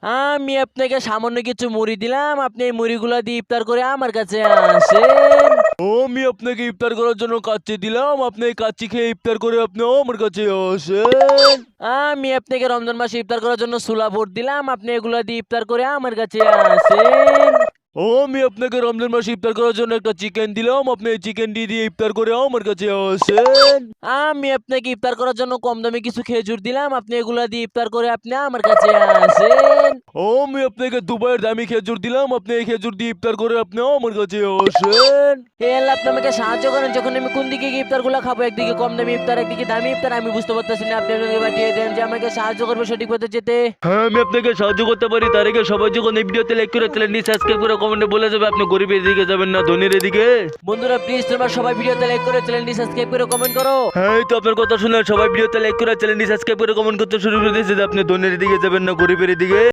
আমি আপনাকে সামান্য কিছু মুড়ি দিলাম, আপনি এই মুড়িগুলো দিয়ে ইফতার করে আমার কাছে আসেন। আমি আপনাকে ইফতার করার জন্য কাচ্চি দিলাম, আপনি এই কাচ্চি খেয়ে ইফতার করে আপনি আমার কাছে আসেন। আমি আপনাকে রমজান মাসে ইফতার করার জন্য সুলা ভোট দিলাম, আপনি এগুলা দিয়ে ইফতার করে আমার কাছে আসেন। আমি আপনাকে রমজান মাসে ইফতার করার জন্য একটা চিকেন দিলাম, আপনি এই চিকেন দিয়ে ইফতার করে আমার কাছে আসেন। আমি আপনাকে ইফতার করার জন্য কম দামে কিছু খেজুর দিলাম, আপনি এগুলা দিয়ে ইফতার করে আপনি আমার কাছে আসেন। আমি আপনাকে দুবাইয়ের দামি খেজুর দিলাম, আপনি এই খেজুর দিয়ে ইফতার করে আপনি আমার কাছে আসেন। হে আল্লাহ, আপনি আমাকে সাহায্য করেন, যখন আমি কোন দিকে গিয়ে ইফতার গুলা খাবো, একদিকে কম দামি ইফতার একদিকে দামি ইফতার, আমি বুঝতে পারতেছি না। আপনি আমাকে বাটিয়ে দেন যে আমাকে সাহায্য করবে সঠিক পথে যেতে। হ্যাঁ, আমি আপনাকে সাহায্য করতে পারি। তার আগে সবাই যখন এই ভিডিওতে লাইক করে চ্যানেলটি সাবস্ক্রাইব করে কমেন্টে বলে যাবে আপনি গরিবের দিকে যাবেন না ধনীর দিকে। বন্ধুরা প্লিজ তোমরা সবাই ভিডিওতে লাইক করে চ্যানেলটি সাবস্ক্রাইব করে কমেন্ট করো। হ্যাঁ, এই তো আপনার কথা শুনে সবাই ভিডিওতে লাইক করে চ্যানেলটি সাবস্ক্রাইব করে কমেন্ট করতে শুরু করে দিয়েছে যে আপনি ধনীর দিকে যাবেন না গরিবের দিকে।